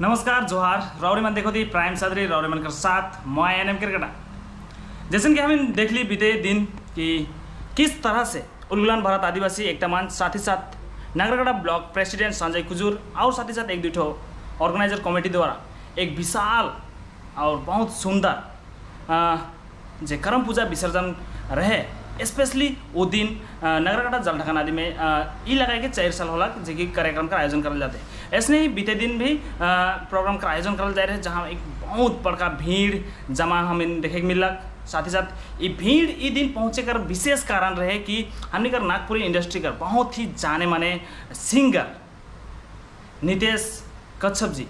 नमस्कार जोहार राउरी मन देखो थी प्राइम सदरी राउरी मन कर साथ मैं एनएम क्रिकेटा। जैसे कि हम देख ली बीते दिन कि किस तरह से उलगुलान भारत आदिवासी एकता मंच साथ ही साथ नागरगढ़ा ब्लॉक प्रेसिडेंट संजय कुजूर और साथ ही साथ एक दुठो ऑर्गेनाइजर कमेटी द्वारा एक विशाल और बहुत सुंदर जे करम पूजा विसर्जन रहे। स्पेशली वो दिन नगरगढ़ा जलढाका नदी में ई लगा के 4 साल होला जो कि कार्यक्रम का आयोजन करल जाते। ऐसे ही बीते दिन भी प्रोग्राम का आयोजन करल जा रहे जहाँ एक बहुत बड़का भीड़ जमा हमें देखे मिलक। साथ ही साथ ये भीड़ ये दिन पहुँचे कर विशेष कारण रहे कि हमने कर नागपुरी इंडस्ट्री का बहुत ही जाने माने सिंगर नितेश कच्छप जी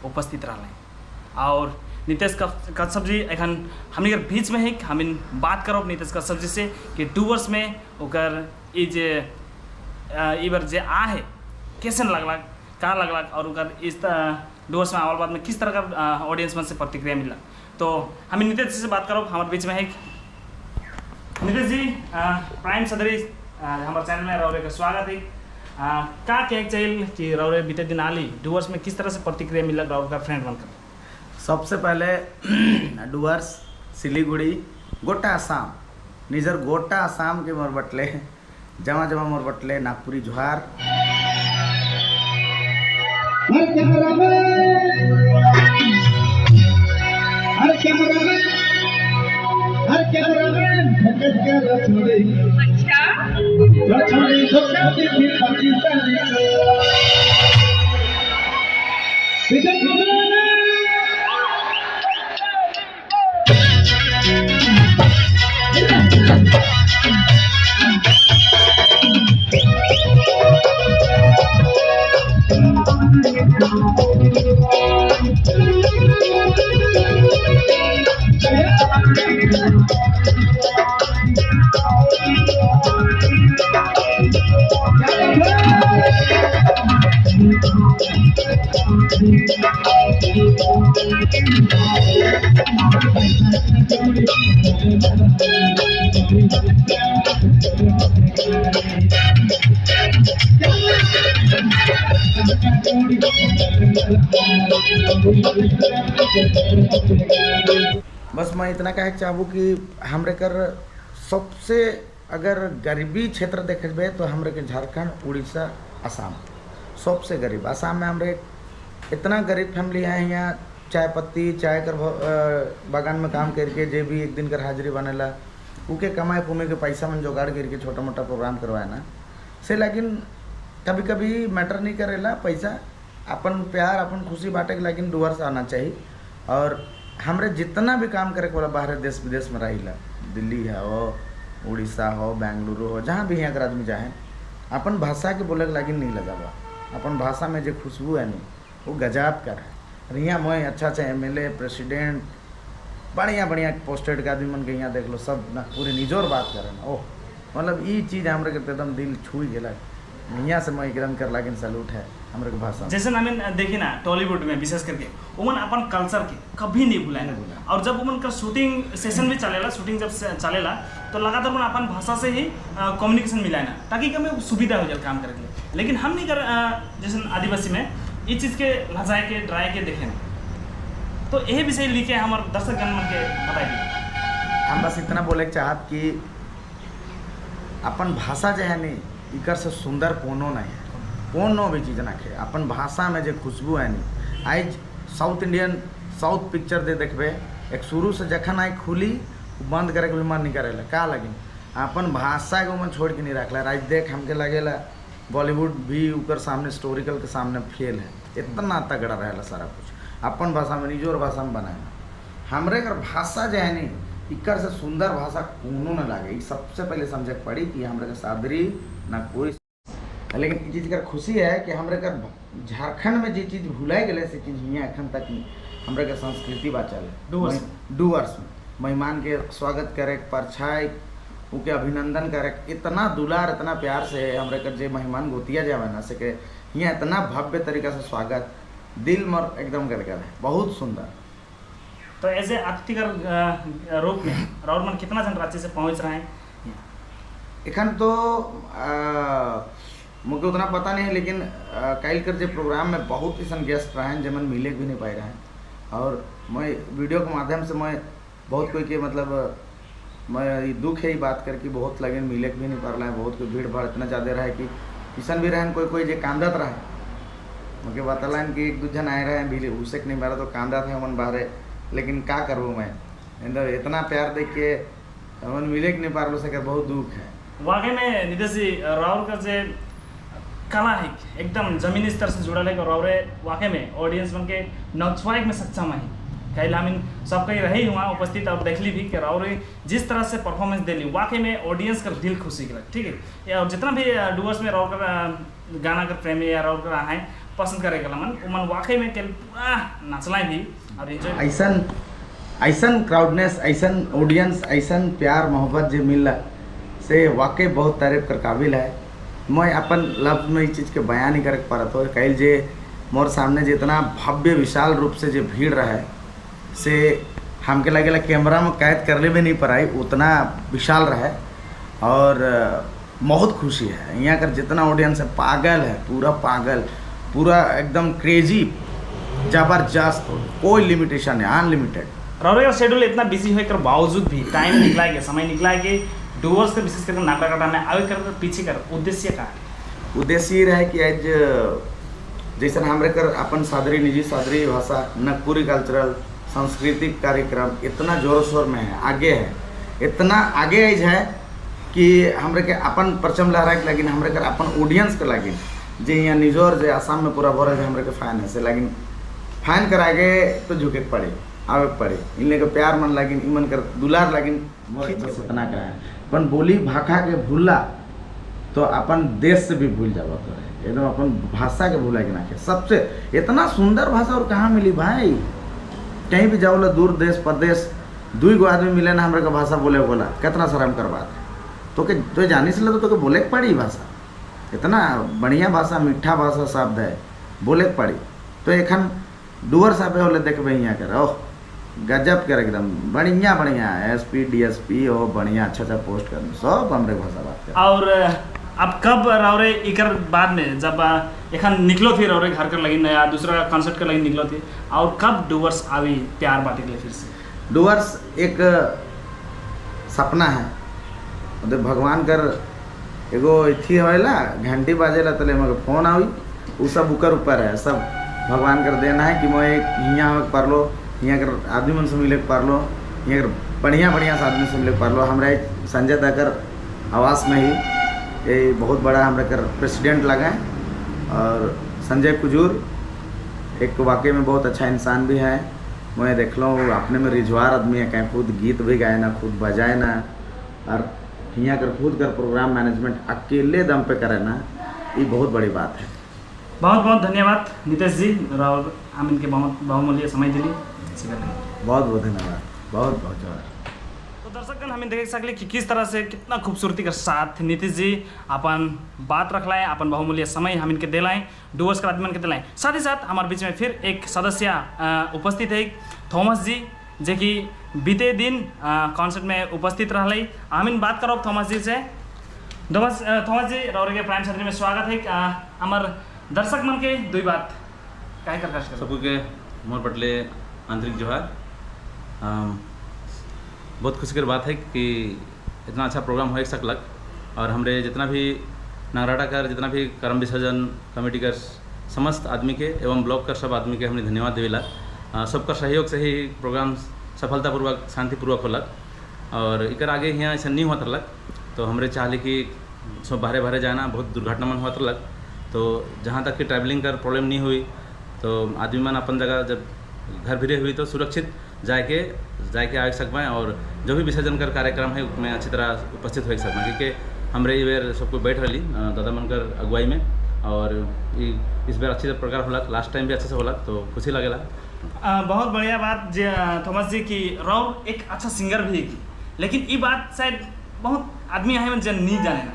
उपस्थित रहा और नितेश कच्छप जी एखन हमने के बीच में है हम बात करब नितेश कच्छप जी से कि डूवर्स में ओकर ई बार जे आ है कैसन लगलक कहाँ लगलक और ओकर इस डूवर्स में आवल बाद में किस तरह का ऑडियंस में से प्रतिक्रिया मिला। तो हम नितेश जी से बात करब हमारे बीच में है। नितेश जी प्राइम सदरी हमारे चैनल में रौरे का स्वागत है। का कहे चाहिए कि रौरे बीते दिन आली डूवर्स में किस तरह से प्रतिक्रिया मिला रौर का फ्रेंड बनकर? सबसे पहले डुअर्स सिलीगुड़ी गोटा आसाम निजर गोटा आसाम के मोर बटले जमा जमा मोर बटले नागपुरी जोहार। बस मैं इतना कहे चाहूँ कि हमरे कर सबसे अगर गरीबी क्षेत्र देखे तो हमरे के झारखंड उड़ीसा असम सबसे गरीब। असम में हमरे इतना गरीब फैमिली है यहाँ चाय पत्ती चाय कर बागान में काम करके जे भी एक दिन कर हाजिरी बनेला उके कमाए कुमे के पैसा में जोगाड़ करके छोटा मोटा प्रोग्राम करवाए ना से। लेकिन कभी कभी मैटर नहीं करेला पैसा अपन प्यार अपन खुशी बांटे के लेकिन डुअर्स आना चाहिए। और हमरे जितना भी काम करे वाला बाहर देश विदेश में रही दिल्ली है हो उड़ीसा हो बेंगलुरु हो जहाँ भी यहाँ अगर आदमी जाए अपन भाषा के बोले के लगी नहीं लगावा अपन भाषा में जो खुशबू है नहीं वो गजाब कर है। और यहाँ मैं अच्छा MLA प्रेसिडेंट बढ़िया बढ़िया पोस्टेड के आदमी मन के यहाँ देख लो सब ना पूरे निजोर बात करें ना। ओह मतलब ये चीज़ हमरे के एकदम दिल छुई गया यहाँ से मैं एकदम कर लागिन सैल्यूट है हमरे के भाषा। जैसे हमें देखी ना टॉलीवुड में विशेष करके उमन अपन कल्चर के कभी नहीं भूलाए और जब उमन का शूटिंग सेशन भी चलेला शूटिंग जब चलेला तो लगातार उमन अपन भाषा से ही कम्युनिकेशन मिलाए ना ताकि हमें सुविधा हो जाए काम करे के लिए। लेकिन हम नहीं कर जैसे आदिवासी में ये चीज़ के लजाए के डराए के देखे ना तो यही विषय लिखे हमारे दर्शक जन मन के बताइए। हम बस इतना बोले चाहत कि अपन भाषा जो है नहीं इकर से सुंदर कोनो नहीं है कोनो भी चीज़ ना खे अपन भाषा में जो खुशबू है नहीं। आज साउथ इंडियन साउथ पिक्चर दे देखबे एक शुरू से जखन आई खुली बंद करे के भी मन नहीं करेला का लगी अपन भाषा के मन छोड़ के नहीं रखला। आज देख हमके लगेला बॉलीवुड भी ऊपर सामने हिस्टोरिकल के सामने फेल है इतना तगड़ा रहेला सारा कुछ अपन भाषा में निजोर भाषा में बनाए। हमरे कर भाषा जो है नहीं इकर से सुंदर भाषा कोनो न लागे सबसे पहले समझे पड़ी कि हमरे के सादरी ना कोई। लेकिन ये चीज़ का खुशी है कि हमरे का झारखंड में जो चीज़ भुलाए गए से चीज़ यहाँ एखन तक हमरे का संस्कृति बाचल है। डुअर्स में मेहमान के स्वागत करे परछाई उनके अभिनंदन करे इतना दुलार इतना प्यार से हमरे का जो मेहमान गोतिया जावे ना सके यहाँ इतना भव्य तरीका से स्वागत दिल मर एकदम गदगद है बहुत सुंदर। तो एज ए अतिथि का रूप में राउरमन कितना जन राज्य से पहुँच रहे हैं? एखन तो मुझे उतना पता नहीं है, लेकिन कल कर जो प्रोग्राम में बहुत ऐसा गेस्ट रहे हैं जमन मिले भी नहीं पाए रहे हैं। और मैं वीडियो के माध्यम से मैं बहुत कोई के मतलब मैं दुख है ये बात करके बहुत लगे मिले भी नहीं पा रहा है। बहुत कोई भीड़ भाड़ इतना ज़्यादा रहा है कि किसान भी रहन कोई जो कांदत रहा मुझे बतालन कि एक दो जन आए रहे भी उसे नहीं बारा तो कांदा था मन बाहरे, लेकिन क्या करूँ मैं इतना प्यार देख के मन मिले कि नहीं पा रहा सके बहुत दुख है। वाकई में नितेश जी राउर का जो कला है एकदम जमीनी स्तर से जुड़ल है और राउरे वाकई में ऑडियंस बन के नौचवाइक में सक्षम है। कल हम सब कहीं रही हुआ उपस्थित और देखली भी कि राउरे जिस तरह से परफॉर्मेंस दिली वाकई में ऑडियंस का दिल खुशी के ठीक है। और जितना भी डूअर्स में राउर का गाना कर प्रेमी या राउर का है पसंद करेगा मन वाकई में कल पूरा नाचला भी और एंजॉय ऐसा क्राउडनेस ऐसा ऑडियंस ऐसा प्यार मोहब्बत जो मिला से वाकई बहुत तारीफ कर काबिल है। मैं अपन लफ्ज में इस चीज़ के बयान नहीं कर पा रहा था। कल जे मोर सामने जितना भव्य विशाल रूप से जो भीड़ रहा से हमके लगेला कैमरा में कैद कर ले भी नहीं पाई, उतना विशाल रहा और बहुत खुशी है। यहाँ कर जितना ऑडियंस है पागल है, पूरा पागल, पूरा एकदम क्रेजी, ज़बरदस्त, कोई लिमिटेशन है, अनलिमिटेड। राउर का शेड्यूल इतना बिजी होने के बावजूद भी टाइम निकला के समय निकला के डूअर्स का विशेष करके नाटक कटाने आगे कर पीछे कर उद्देश्य का उद्देश्य ये रहे कि आज जैसे हमारे कर अपन सादरी निजी सादरी भाषा नागपुरी कल्चरल सांस्कृतिक कार्यक्रम इतना जोर शोर में है, आगे है, इतना आगे आज है कि हमरे के अपन परचम लहरा के लगिन हमरे कर अपन ऑडियंस के लगिन जे यहाँ निजोर जे आसाम में पूरा भर हमरे के फैन है से लगिन फैन कर आगे तो झुके पड़े आवे पड़े इन का प्यार मन लगिन इमन कर दुलार लगिन इतना कराए अपन बोली भाषा के भूला तो अपन देश से भी भूल जावा तो एकदम अपन भाषा के भूला के ना के सबसे इतना सुंदर भाषा और कहाँ मिली भाई। कहीं भी जाओ दूर देश प्रदेश दुई गो आदमी मिले ना हमारे का भाषा बोले बोला कितना शर्म कर बात है। तो जानी से तो के बोले के पड़ी भाषा, इतना बढ़िया भाषा मीठा भाषा शब्द है बोले के पड़ी। तो एखन डूअर साहब होले देखबे यहाँ कर ओह गजब कर एकदम बढ़िया बढ़िया SP DSP हो बढ़िया अच्छा पोस्ट कर सब हमरे भाषा बात कर। और अब कब राउरे इकर बाद में जब एखन निकलो थी राउरे घर कर लगी नया दूसरा कॉन्सर्ट कर लगी निकलो थी और कब डूअर्स आवी प्यार बांटे के लिए फिर से डूअर्स एक सपना है मतलब भगवान कर एगो इथी होएला घंटी बाजेला तले मगर फोन आई वो सब ऊपर है, सब भगवान कर देना है कि मैं यहाँ कर लो यहाँ कर आदमी मन से मिले पार लो यहाँ कर बढ़िया बढ़िया से आदमी से मिले पार लो। हमारे संजय दाकर आवास में ही ये बहुत बड़ा हमारे कर प्रेसिडेंट लगा है और संजय कुजूर एक वाकई में बहुत अच्छा इंसान भी है। मैं देख लो अपने में रिझवार आदमी है, कहीं खुद गीत भी गाए ना खुद बजाए ना और यहाँ कर खुद कर प्रोग्राम मैनेजमेंट अकेले दम पे करे ना, ये बहुत बड़ी बात है। बहुत बहुत धन्यवाद नितेश जी और हम इनके बहुमूल्य समय दिली बहुत बहुत धन्यवाद बहुत बहुत धन्यवाद। तो दर्शकगण हमें देख सकले कि किस तरह से कितना खूबसूरती के साथ नीतीश जी अपन बात रखलाएं अपन बहुमूल्य समय हम इनके दिलाएं डूअर्स के आदमी के दिलाएं। साथ ही साथ हमारे बीच में फिर एक सदस्य उपस्थित है थॉमस जी जे कि बीते दिन कॉन्सर्ट में उपस्थित रहा। हम बात करो थॉमस जी से। थॉमस जी रौरे के प्राइम छतरी में स्वागत है। हमार दर्शक मन के दुई बात कहे कर सबको के मोर पटले आंतरिक जोहार। बहुत खुशी की बात है कि इतना अच्छा प्रोग्राम हो सकलक और हमरे जितना भी नागराटा कर जितना भी कर्म विसर्जन कमेटी कर समस्त आदमी के एवं ब्लॉक कर सब आदमी के हमने धन्यवाद देवेला। सबका सहयोग से ही प्रोग्राम सफलतापूर्वक शांतिपूर्वक होलक और इकर आगे यहाँ ऐसा नहीं हुआ रहलक। तो हमरे चाहले कि सब बाहरे बाहरे जाना बहुत दुर्घटना मन हुआ रहलक। तो जहाँ तक कि ट्रैवलिंग कर प्रॉब्लम नहीं हुई तो आदमी मन अपन जगह जब घर भिरे हुई तो सुरक्षित जाके आ सकते और जो भी विसर्जन कर कार्यक्रम है उसमें अच्छी तरह उपस्थित हो सकते क्योंकि हमरे ये बेर सबको बैठ रही दादा मनकर अगुवाई में और इस बार अच्छी प्रकार होला। लास्ट टाइम भी अच्छे से होला तो खुशी लगेला। बहुत बढ़िया बात थॉमस जी की राउर एक अच्छा सिंगर भी है लेकिन ये बात शायद बहुत आदमी है जन नहीं जाने ना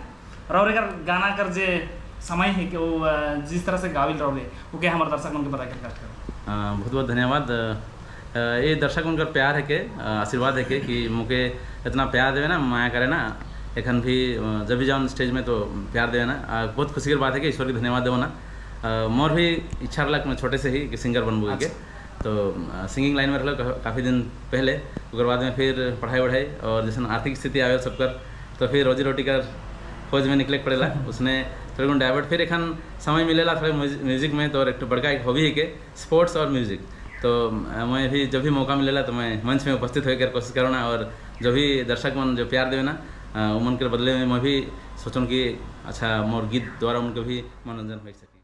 राउर एक गाना कर जे समय है कि वो जिस तरह से गाविल रहोगे वो क्या हमारे दर्शक मन के बता कर बहुत बहुत धन्यवाद। ये दर्शक उनका प्यार है के आशीर्वाद है के कि मुझे इतना प्यार देवे ना माया करे ना एखन भी जब भी जाऊँ स्टेज में तो प्यार देना बहुत खुशी की बात है कि ईश्वर की धन्यवाद देना मोर भी इच्छा रहा मैं छोटे से ही कि सिंगर बनबू के तो सिंगिंग लाइन में रहा काफ़ी दिन पहले उसके बाद में फिर पढ़ाई वढ़ाई और जैसे आर्थिक स्थिति आवे सबकर तो फिर रोजी रोटी का खोज में निकले पड़ेला उसने थोड़ा गुण डाइवर्ट फिर एखन समय मिलेला थोड़ा म्यूजिक में तो एक बड़का एक हॉबी है के स्पोर्ट्स और म्यूजिक तो मैं भी जब भी मौका मिलेला तो मैं मंच में उपस्थित होकर कोशिश करना और जो भी दर्शक मन जो प्यार देवे ना उमन के बदले में मैं भी सोचूँ कि अच्छा मोर गीत द्वारा उनके भी मनोरंजन हो सके।